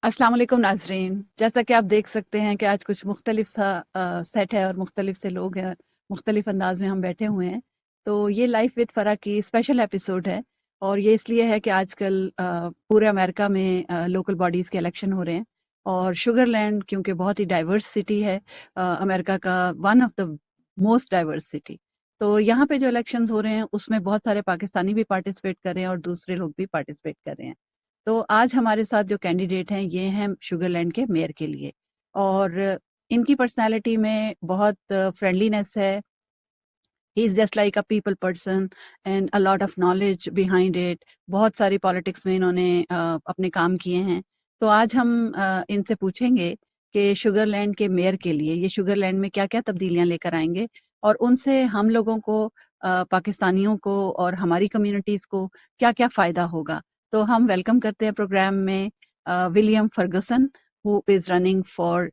अस्सलाम वालेकुम नाजरीन। जैसा कि आप देख सकते हैं कि आज कुछ मुख्तलिफ सा सेट है और मुख्तलिफ से लोग हैं, मुख्तलिफ अंदाज में हम बैठे हुए हैं। तो ये लाइफ विद फरा की स्पेशल एपिसोड है और ये इसलिए है कि आजकल पूरे अमेरिका में लोकल बॉडीज़ के इलेक्शन हो रहे हैं और शुगरलैंड क्योंकि बहुत ही डाइवर्स सिटी है, अमेरिका का one of the most diverse city. तो यहाँ पे जो इलेक्शंस हो रहे हैं उसमें बहुत सारे पाकिस्तानी भी पार्टिसिपेट कर रहे हैं और दूसरे लोग भी पार्टिसिपेट कर रहे हैं। तो आज हमारे साथ जो कैंडिडेट हैं ये हैं शुगरलैंड के मेयर के लिए और इनकी पर्सनालिटी में बहुत फ्रेंडलीनेस है। He is just like a people person and a lot of knowledge behind it. बहुत सारी पॉलिटिक्स में इन्होंने अपने काम किए हैं। तो आज हम इनसे पूछेंगे कि शुगरलैंड के मेयर के लिए ये शुगरलैंड में क्या क्या तब्दीलियां लेकर आएंगे और उनसे हम लोगों को, पाकिस्तानियों को और हमारी कम्युनिटीज को क्या क्या फायदा होगा। तो हम वेलकम करते हैं प्रोग्राम में William Fergusson, who is running for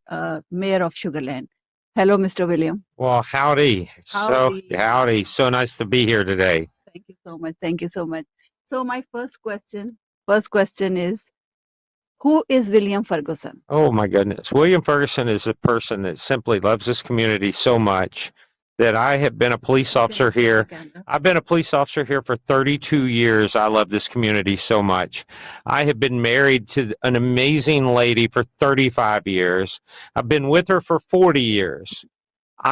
mayor of Sugarland. Hello, Mr. William. Well, howdy. Howdy. Howdy. So nice to be here today. Thank you so much. Thank you so much. So my first question is, who is William Ferguson? Oh my goodness. William Ferguson is a person that simply loves this community so much that I have been a police officer here. I've been a police officer here for 32 years. I love this community so much. I have been married to an amazing lady for 35 years. I've been with her for 40 years.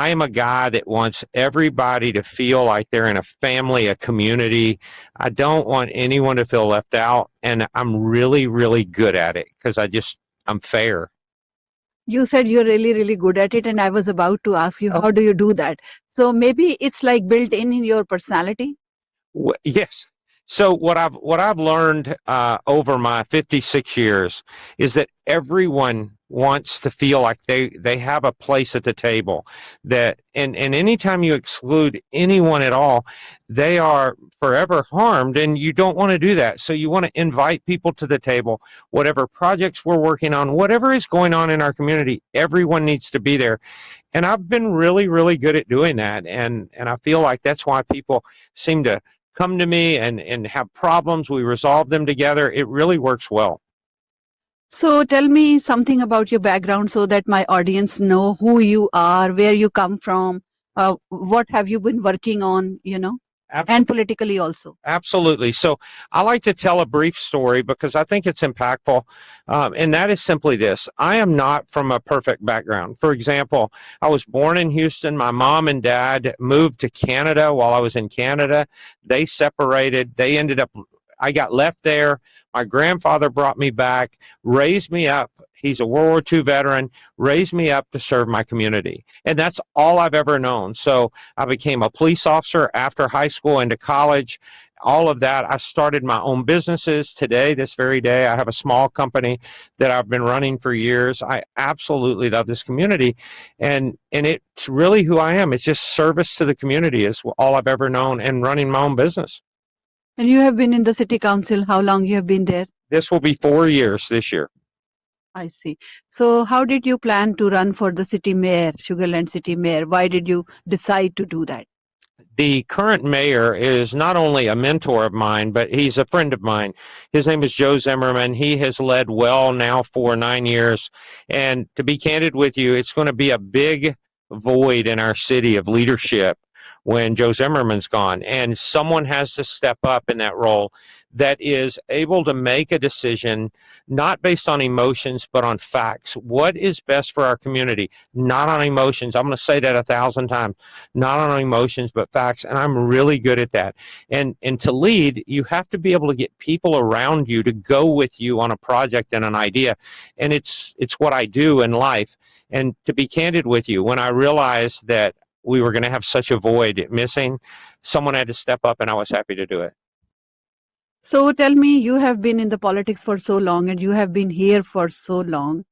I am a guy that wants everybody to feel like they're in a family, a community. I don't want anyone to feel left out, and I'm really, really good at it because I'm fair. You said you're really, really good at it, and I was about to ask you, how do you do that? So maybe it's like built in your personality? Yes. So what I've learned over my 56 years is that everyone wants to feel like they have a place at the table. That and anytime you exclude anyone at all, they are forever harmed, and you don't want to do that. So you want to invite people to the table. Whatever projects we're working on, whatever is going on in our community, everyone needs to be there. And I've been really, really good at doing that. And I feel like that's why people seem to come to me and have problems. We resolve them together. It really works well. So tell me something about your background so that my audience know who you are, where you come from, what have you been working on, and politically also. Absolutely. So I like to tell a brief story because I think it's impactful, and that is simply this. I am not from a perfect background. For example, I was born in Houston. My mom and dad moved to Canada while I was in Canada. They separated. I got left there. My grandfather brought me back, raised me up. He's a World War II veteran, raised me up to serve my community. And that's all I've ever known. So I became a police officer after high school into college. All of that. I started my own businesses today, this very day. I have a small company that I've been running for years. I absolutely love this community. And it's really who I am. It's just service to the community is all I've ever known and running my own business. And you have been in the city council. How long you have been there? This will be 4 years this year. I see. So how did you plan to run for the city mayor, Sugarland city mayor? Why did you decide to do that? The current mayor is not only a mentor of mine, but he's a friend of mine. His name is Joe Zimmerman. He has led well now for 9 years. And to be candid with you, it's going to be a big void in our city of leadership when Joe Zimmerman's gone. And someone has to step up in that role that is able to make a decision not based on emotions but on facts. What is best for our community, not on emotions. I'm going to say that 1,000 times. Not on emotions but facts, and I'm really good at that. And to lead, you have to be able to get people around you to go with you on a project and an idea. And it's what I do in life. And to be candid with you, when I realized that we were going to have such a void missing, someone had to step up, and I was happy to do it. So tell me, you have been in the politics for so long and you have been here for so long.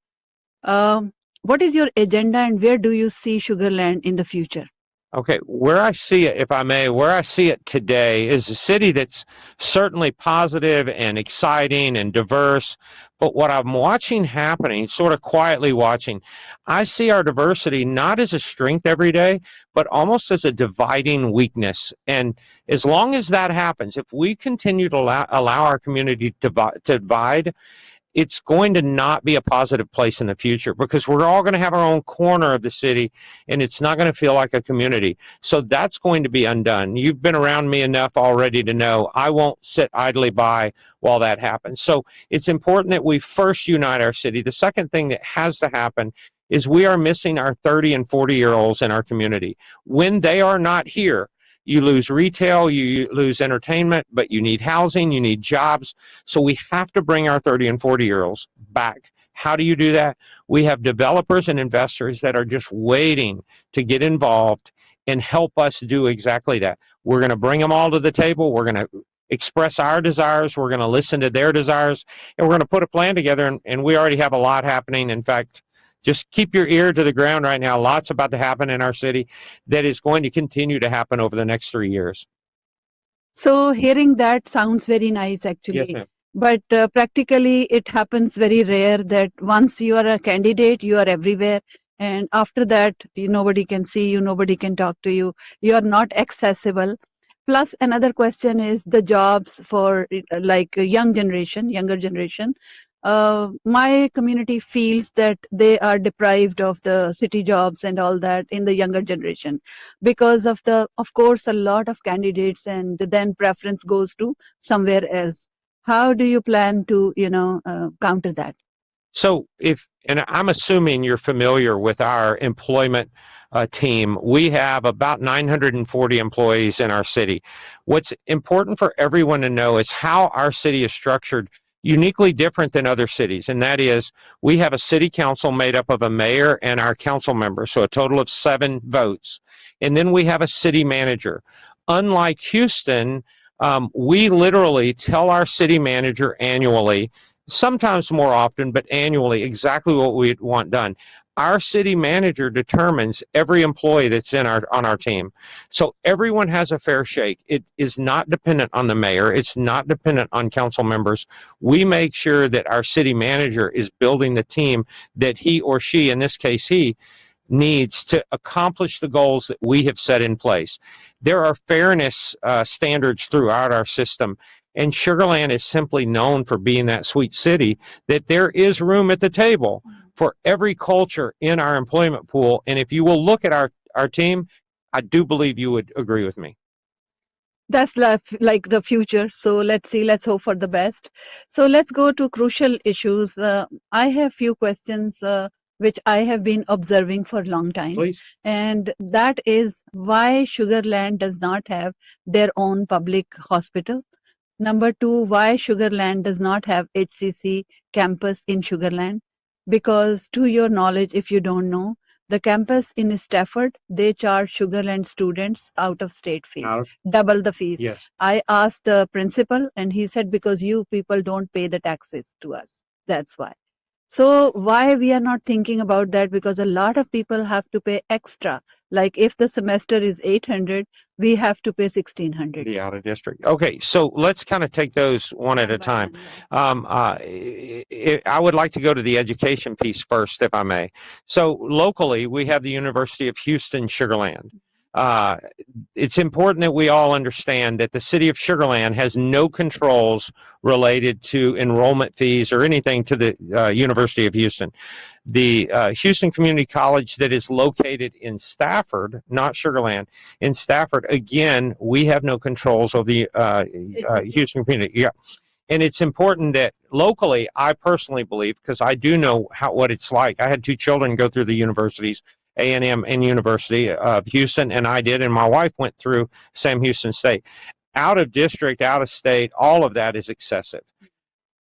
What is your agenda and where do you see Sugarland in the future? Okay, where I see it, if I may, where I see it today is a city that's certainly positive and exciting and diverse. But what I'm watching happening, sort of quietly watching, I see our diversity not as a strength every day, but almost as a dividing weakness. And as long as that happens, if we continue to allow our community to divide, it's going to not be a positive place in the future, because we're all going to have our own corner of the city, and it's not going to feel like a community. So that's going to be undone. You've been around me enough already to know I won't sit idly by while that happens. So it's important that we first unite our city. The second thing that has to happen is we are missing our 30 and 40-year-olds in our community. When they are not here, you lose retail, you lose entertainment, but you need housing, you need jobs. So we have to bring our 30 and 40-year-olds back. How do you do that? We have developers and investors that are just waiting to get involved and help us do exactly that. We're going to bring them all to the table. We're going to express our desires. We're going to listen to their desires, and we're going to put a plan together, and we already have a lot happening. In fact, just keep your ear to the ground right now. Lots about to happen in our city that is going to continue to happen over the next 3 years. So hearing that sounds very nice, actually. Yes, ma'am. But practically, it happens very rare that once you are a candidate, you are everywhere. And after that, nobody can see you, nobody can talk to you. You are not accessible. Plus, another question is the jobs for like younger generation. My community feels that they are deprived of the city jobs and all that in the younger generation because of course, a lot of candidates, and then preference goes to somewhere else. How do you plan to, counter that? So and I'm assuming you're familiar with our employment team. We have about 940 employees in our city. What's important for everyone to know is how our city is structured uniquely different than other cities, and that is we have a city council made up of a mayor and our council members, so a total of 7 votes. And then we have a city manager. Unlike Houston, we literally tell our city manager annually, sometimes more often, but annually, exactly what we want done. Our city manager determines every employee that's on our team. So everyone has a fair shake. It is not dependent on the mayor. It's not dependent on council members. We make sure that our city manager is building the team that he or she, in this case he, needs to accomplish the goals that we have set in place. There are fairness standards throughout our system, and Sugar Land is simply known for being that sweet city that there is room at the table for every culture in our employment pool. And if you will look at our team, I do believe you would agree with me. That's like the future. So let's see, let's hope for the best. So let's go to crucial issues. I have few questions which I have been observing for a long time. Please. And that is why Sugar Land does not have their own public hospital. Number 2, why Sugar Land does not have HCC campus in Sugar Land? Because to your knowledge, if you don't know, the campus in Stafford, they charge Sugar Land students out of state fees, double the fees. Yes. I asked the principal and he said, because you people don't pay the taxes to us. That's why. So why we are not thinking about that? Because a lot of people have to pay extra. Like if the semester is 800, we have to pay 1600. The out of district. Okay, so let's kind of take those one at a time. I would like to go to the education piece first, if I may. So locally, we have the University of Houston Sugar Land. It's important that we all understand that the city of Sugar Land has no controls related to enrollment fees or anything to the University of Houston. The Houston Community College that is located in Stafford, not Sugar Land, in Stafford, again, we have no controls over the Houston community. Yeah. And it's important that locally, I personally believe, because I do know what it's like. I had 2 children go through the universities, A&M and University of Houston, and I did, and my wife went through Sam Houston State. Out of district, out of state, all of that is excessive.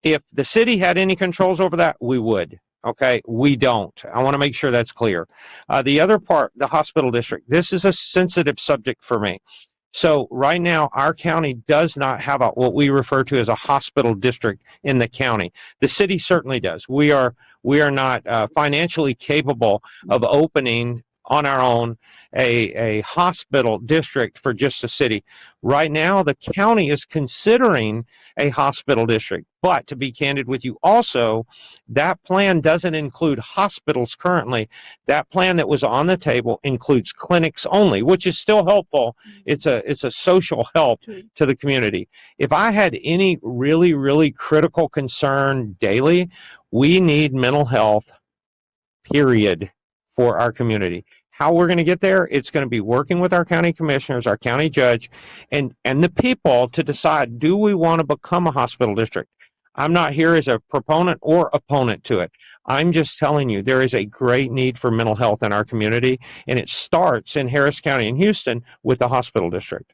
If the city had any controls over that, we would. Okay, we don't. I want to make sure that's clear. The other part, the hospital district, this is a sensitive subject for me. So right now, our county does not have what we refer to as a hospital district in the county. The city certainly does. We are not financially capable of opening on our own a hospital district for just the city. Right now, the county is considering a hospital district. But to be candid with you, also, that plan doesn't include hospitals currently. That plan that was on the table includes clinics only, which is still helpful. It's a social help to the community. If I had any really, really critical concern daily, we need mental health, period, for our community. How we're going to get there, it's going to be working with our county commissioners, our county judge, and the people to decide, do we want to become a hospital district? I'm not here as a proponent or opponent to it. I'm just telling you there is a great need for mental health in our community, and it starts in Harris County and Houston with the hospital district.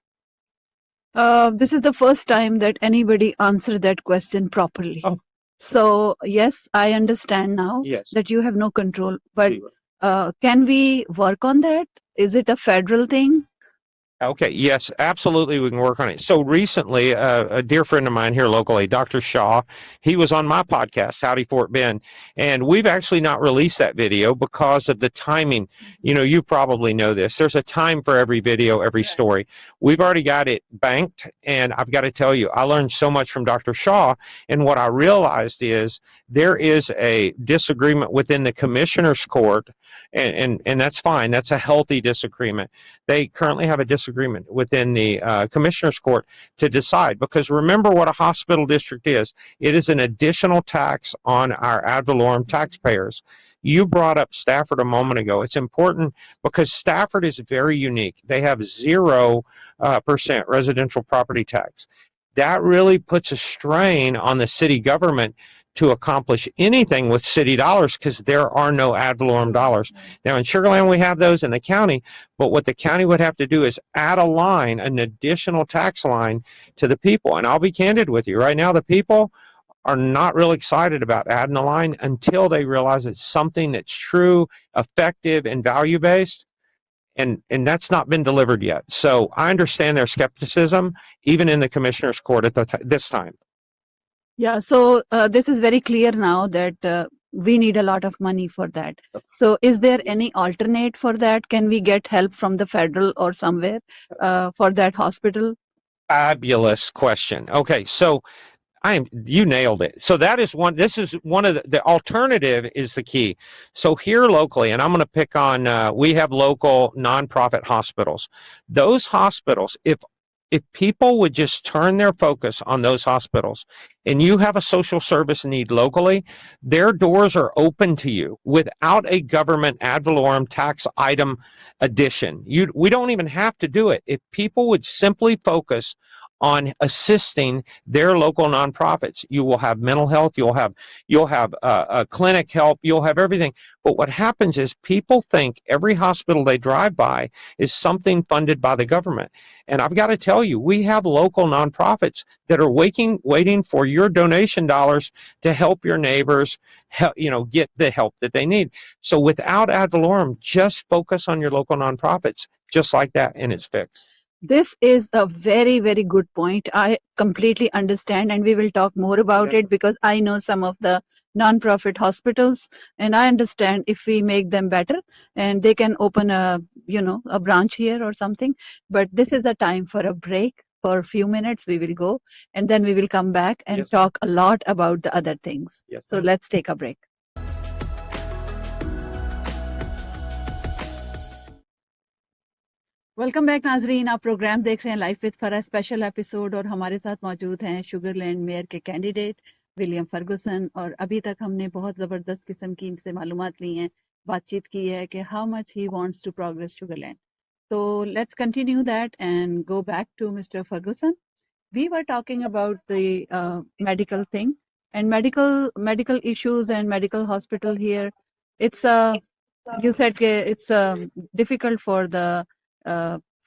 This is the first time that anybody answered that question properly. Oh. So, yes, I understand now Yes. that you have no control, but can we work on that? Is it a federal thing? Okay, yes, absolutely, we can work on it. So recently, a dear friend of mine here locally, Dr. Shaw, he was on my podcast, Howdy Fort Bend, and we've actually not released that video because of the timing. You know, you probably know this. There's a time for every video, every story. We've already got it banked, and I've got to tell you, I learned so much from Dr. Shaw, and what I realized is there is a disagreement within the commissioner's court, and that's fine. That's a healthy disagreement. They currently have a disagreement within the commissioner's court to decide, because remember what a hospital district is. It is an additional tax on our ad valorem taxpayers. You brought up Stafford a moment ago. It's important because Stafford is very unique. They have 0% residential property tax. That really puts a strain on the city government to accomplish anything with city dollars, because there are no ad valorem dollars. Now in Sugar Land we have those in the county, but what the county would have to do is add a line, an additional tax line to the people. And I'll be candid with you, right now the people are not real excited about adding a line until they realize it's something that's true, effective, and value-based. And that's not been delivered yet. So I understand their skepticism, even in the commissioner's court at this time. Yeah, so this is very clear now that we need a lot of money for that. So is there any alternate for that? Can we get help from the federal or somewhere for that hospital? Fabulous question. Okay, so you nailed it. So that is one, this is one of the alternative is the key. So here locally, and I'm going to pick on, we have local nonprofit hospitals. Those hospitals, if people would just turn their focus on those hospitals, and you have a social service need locally, their doors are open to you without a government ad valorem tax item addition. We don't even have to do it. If people would simply focus on assisting their local nonprofits, you will have mental health, you'll have clinic help, you'll have everything. But what happens is people think every hospital they drive by is something funded by the government. And I've got to tell you, we have local nonprofits that are waiting for your donation dollars to help your neighbors, get the help that they need. So without ad valorem, just focus on your local nonprofits, just like that, and it's fixed. This is a very, very good point. I completely understand, and we will talk more about it because I know some of the nonprofit hospitals, and I understand if we make them better and they can open a branch here or something. But this is the time for a break. For a few minutes, we will go, and then we will come back and talk a lot about the other things. So let's take a break. Welcome back नाजरीन, आप programme देख रहे हैं life with फरा special episode, और हमारे साथ मौजूद हैं शुगरलैंड मेयर के कैंडिडेट विलियम फर्गुसन। और अभी तक हमने बहुत ज़बरदस्त किस्म की इनसे मालूमात ली हैं, बातचीत की है कि how much he wants to progress Sugarland. तो let's continue that and go back to mister Ferguson. We were talking about the medical thing and medical issues and medical hospital here. It's you said it's difficult for the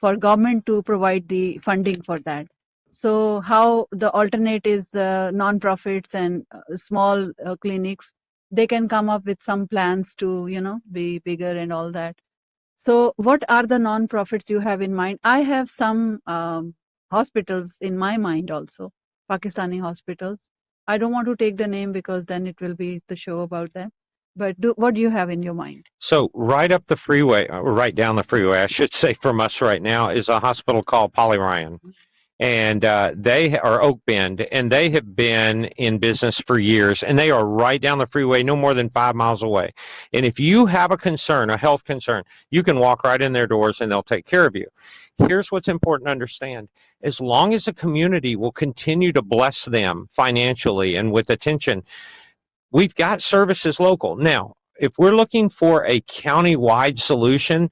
for government to provide the funding for that. So how the alternate is the non-profits and small clinics, they can come up with some plans to be bigger and all that. So what are the non-profits you have in mind? I have some hospitals in my mind also, Pakistani hospitals. I don't want to take the name because then it will be the show about them. But what do you have in your mind? So right up the freeway, or right down the freeway, I should say, from us right now is a hospital called Poly Ryan. And they are Oak Bend, and they have been in business for years, and they are right down the freeway, no more than 5 miles away. And if you have a concern, a health concern, you can walk right in their doors and they'll take care of you. Here's what's important to understand. As long as the community will continue to bless them financially and with attention, we've got services local. Now, if we're looking for a county-wide solution,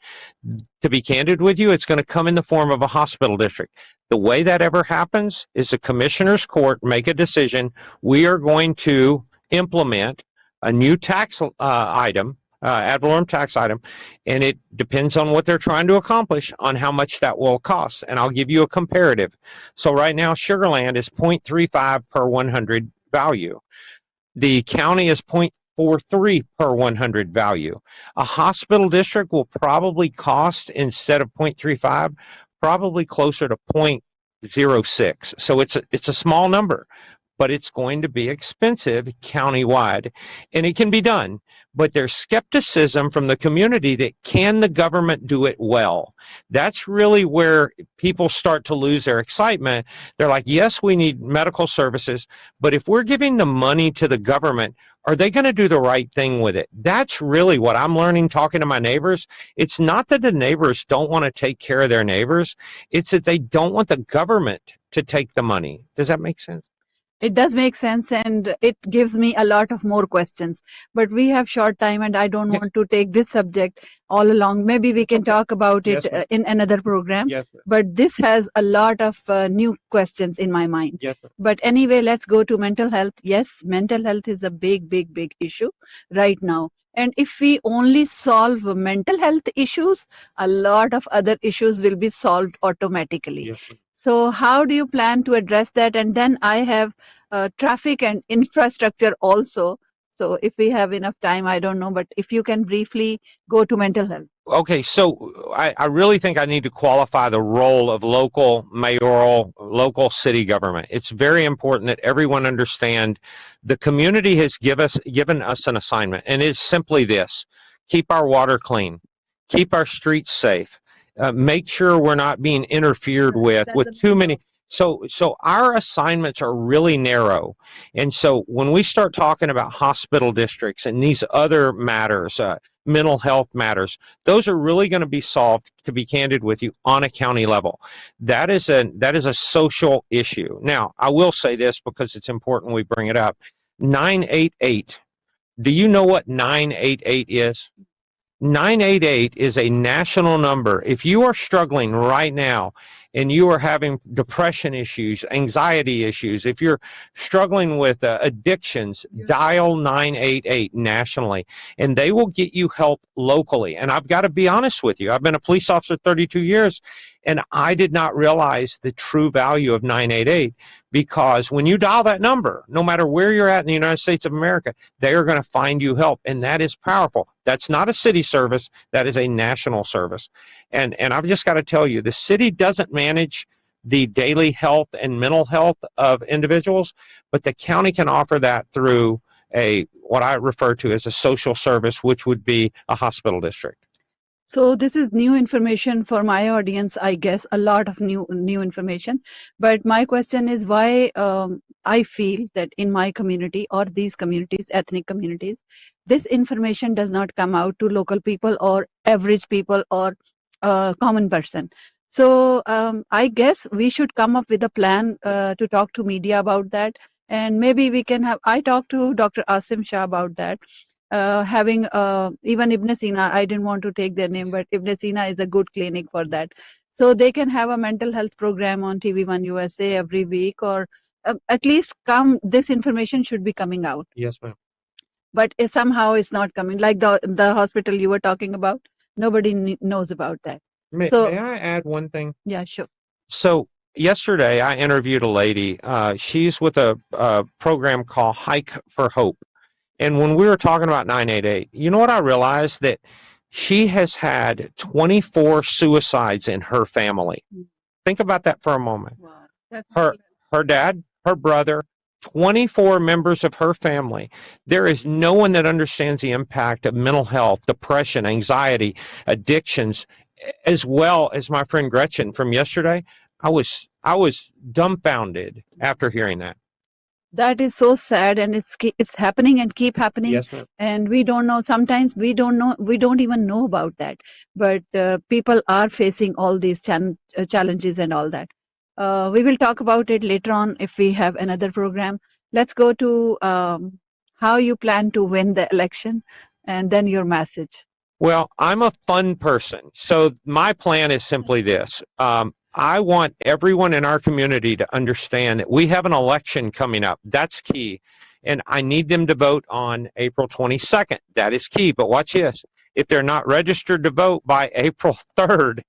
to be candid with you, it's going to come in the form of a hospital district. The way that ever happens is the commissioner's court make a decision. We are going to implement a new tax item, ad valorem tax item, and it depends on what they're trying to accomplish on how much that will cost. And I'll give you a comparative. So right now, Sugar Land is 0.35 per 100 value. The county is 0.43 per 100 value. A hospital district will probably cost, instead of 0.35, probably closer to 0.06. So it's a small number, but it's going to be expensive countywide, and it can be done. But there's skepticism from the community that can the government do it well? That's really where people start to lose their excitement. They're like, yes, we need medical services, but if we're giving the money to the government, are they going to do the right thing with it? That's really what I'm learning talking to my neighbors. It's not that the neighbors don't want to take care of their neighbors. It's that they don't want the government to take the money. Does that make sense? It does make sense, and it gives me a lot of more questions. But we have short time, and I don't want to take this subject all along. Maybe we can talk about it in another program. Yes, but this has a lot of new questions in my mind. Yes, but anyway, let's go to mental health. Yes, mental health is a big, big, big issue right now. And if we only solve mental health issues, a lot of other issues will be solved automatically. Yes. So how do you plan to address that? And then I have traffic and infrastructure also. So if we have enough time, I don't know, but if you can briefly go to mental health. Okay, so I really think I need to qualify the role of local mayoral, local city government. It's very important that everyone understand the community has given us an assignment, and it's simply this: keep our water clean, keep our streets safe, make sure we're not being interfered with too many. So our assignments are really narrow. And so when we start talking about hospital districts and these other matters, mental health matters, those are really going to be solved, to be candid with you, on a county level. That is a social issue. Now, I will say this because it's important we bring it up. 988. Do you know what 988 is? 988 is a national number. If you are struggling right now and you are having depression issues, anxiety issues, if you're struggling with addictions, dial 988 nationally, and they will get you help locally. And I've got to be honest with you, I've been a police officer 32 years, and I did not realize the true value of 988, because when you dial that number, no matter where you're at in the United States of America, they are going to find you help, and that is powerful. That's not a city service, that is a national service. And I've just got to tell you, the city doesn't manage the daily health and mental health of individuals, but the county can offer that through what I refer to as a social service, which would be a hospital district. So this is new information for my audience, I guess, a lot of new information. But my question is why I feel that in my community or these communities, ethnic communities, this information does not come out to local people or average people or common person. So I guess we should come up with a plan to talk to media about that. And maybe we can have, I talked to Dr. Asim Shah about that. Having even Ibn Sina, I didn't want to take their name, but Ibn Sina is a good clinic for that. So they can have a mental health program on TvOneUSA every week, or at least this information should be coming out. Yes, ma'am. But somehow it's not coming. Like the hospital you were talking about, nobody knows about that. May I add one thing? Yeah, sure. So yesterday I interviewed a lady. She's with a program called Hike for Hope. And when we were talking about 988, you know what I realized? That she has had 24 suicides in her family. Think about that for a moment. Wow. Her dad, her brother, 24 members of her family. There is no one that understands the impact of mental health, depression, anxiety, addictions, as well as my friend Gretchen from yesterday. I was dumbfounded after hearing that. That is so sad, and it's happening and keep happening. Yes, ma'am. And we don't know. Sometimes we don't know. We don't even know about that. But people are facing all these challenges and all that. We will talk about it later on if we have another program. Let's go to how you plan to win the election, and then your message. Well, I'm a fun person. So my plan is simply this. I want everyone in our community to understand that we have an election coming up. That's key. And I need them to vote on April 22nd. That is key. But watch this. If they're not registered to vote by April 3rd,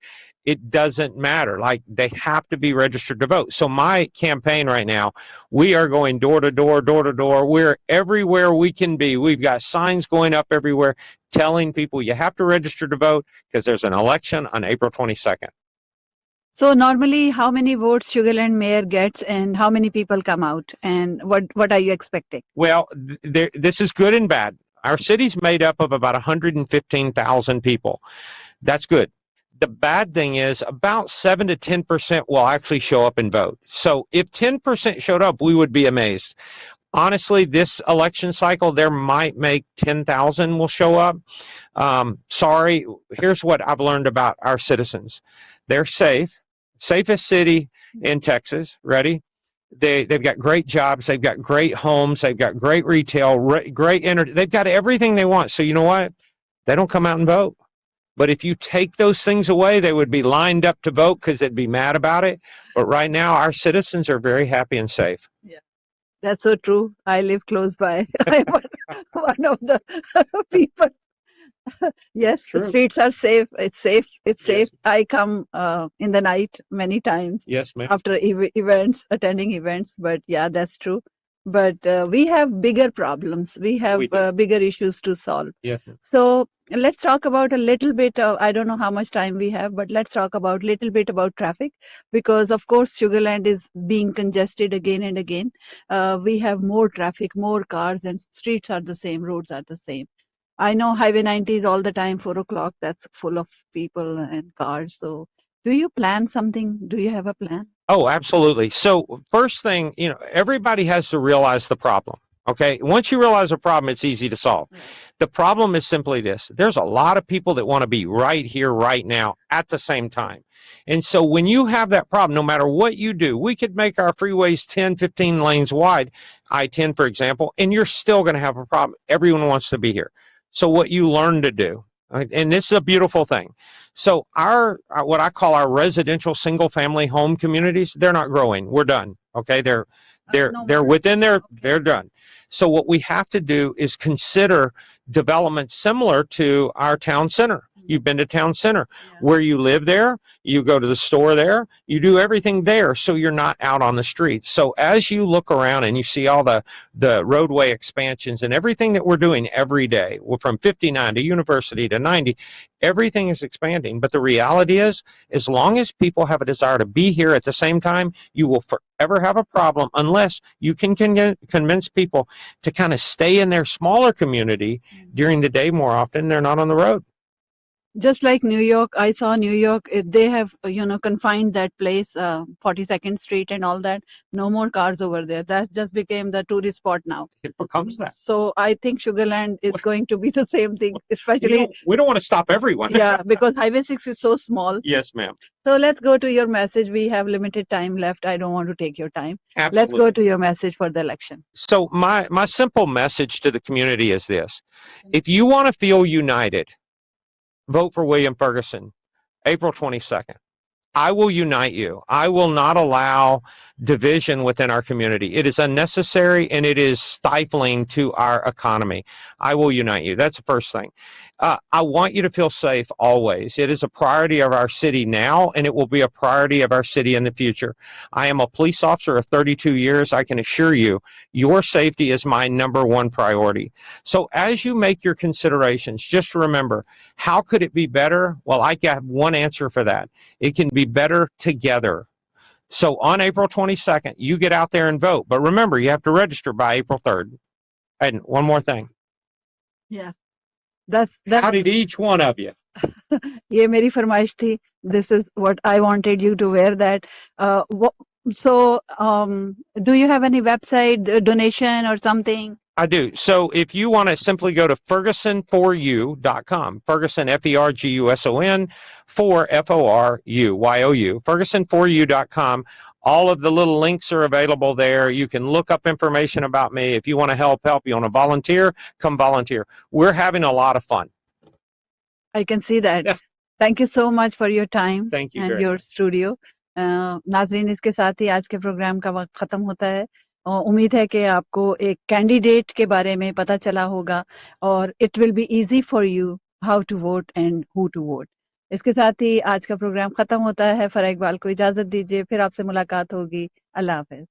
it doesn't matter. Like, they have to be registered to vote. So my campaign right now, we are going door to door, door to door. We're everywhere we can be. We've got signs going up everywhere telling people you have to register to vote because there's an election on April 22nd. So normally, how many votes Sugarland Mayor gets, and how many people come out, and what are you expecting? Well, this is good and bad. Our city's made up of about 115,000 people. That's good. The bad thing is about 7 to 10% will actually show up and vote. So if 10% showed up, we would be amazed. Honestly, this election cycle, there might make 10,000 will show up. Sorry, here's what I've learned about our citizens. They're safe, safest city in Texas. Ready? They've got great jobs. They've got great homes. They've got great retail, great energy. They've got everything they want. So you know what? They don't come out and vote. But if you take those things away, they would be lined up to vote because they'd be mad about it. But right now, our citizens are very happy and safe. Yeah, that's so true. I live close by. I'm one of the people. Yes, the True. streets are safe. It's safe. It's Yes. safe. I come in the night many times Yes, ma'am. after events, attending events. But yeah, that's true. But we have bigger problems. We have We do. bigger issues to solve. Yes, ma'am. So let's talk about a little bit of, I don't know how much time we have, but let's talk about a little bit about traffic, because of course Sugarland is being congested again and again. We have more traffic, more cars, and streets are the same, roads are the same. I know Highway 90 is all the time 4 o'clock. That's full of people and cars. So do you plan something? Do you have a plan? Oh, absolutely. So first thing, everybody has to realize the problem. Okay. Once you realize a problem, it's easy to solve. Right. The problem is simply this. There's a lot of people that want to be right here, right now, at the same time. And so when you have that problem, no matter what you do, we could make our freeways 10, 15 lanes wide, I-10, for example, and you're still going to have a problem. Everyone wants to be here. So what you learn to do, and this is a beautiful thing. So our what I call our residential single-family home communities, they're not growing. We're done. Okay, they're within their, they're done. So what we have to do is consider development similar to our town center. You've been to town center, where you live there, you go to the store there, you do everything there, so you're not out on the streets. So as you look around and you see all the roadway expansions and everything that we're doing every day, from 59 to University to 90, everything is expanding. But the reality is, as long as people have a desire to be here at the same time, you will forever have a problem unless you can convince people to kind of stay in their smaller community during the day more often. They're not on the road. Just like New York, I saw New York, they have, confined that place, 42nd Street and all that. No more cars over there. That just became the tourist spot now. It becomes that. So I think Sugarland is going to be the same thing, especially. We don't want to stop everyone. Yeah, because Highway 6 is so small. Yes, ma'am. So let's go to your message. We have limited time left. I don't want to take your time. Absolutely. Let's go to your message for the election. So my simple message to the community is this. If you want to feel united, vote for William Ferguson, April 22nd. I will unite you. I will not allow division within our community. It is unnecessary and it is stifling to our economy. I will unite you. That's the first thing. I want you to feel safe always. It is a priority of our city now, and it will be a priority of our city in the future. I am a police officer of 32 years. I can assure you, your safety is my #1 priority. So as you make your considerations, just remember, how could it be better? Well, I have one answer for that. It can be better together. So on April 22nd, you get out there and vote. But remember, you have to register by April 3rd. And one more thing. Yeah, that's How did each one of you? ये मेरी फरमाइश थी. This is what I wanted you to wear that. So, do you have any website donation or something? I do. So if you want to simply go to Ferguson4U.com, Ferguson, Ferguson, F-O-R-U-Y-O-U, Ferguson4U.com. All of the little links are available there. You can look up information about me. If you want to help, you want to volunteer, come volunteer. We're having a lot of fun. I can see that. Yeah. Thank you so much for your time. Thank you and very your much. studio. नाजरीन, इसके साथ ही आज के programme का वक्त ख़त्म होता है. उम्मीद है कि आपको एक कैंडिडेट के बारे में पता चला होगा और it will be easy for you how to vote and who to vote. इसके साथ ही आज का प्रोग्राम ख़त्म होता है. फराह इकबाल को इजाज़त दीजिए. फिर आपसे मुलाकात होगी. अल्लाह हाफ़िज़.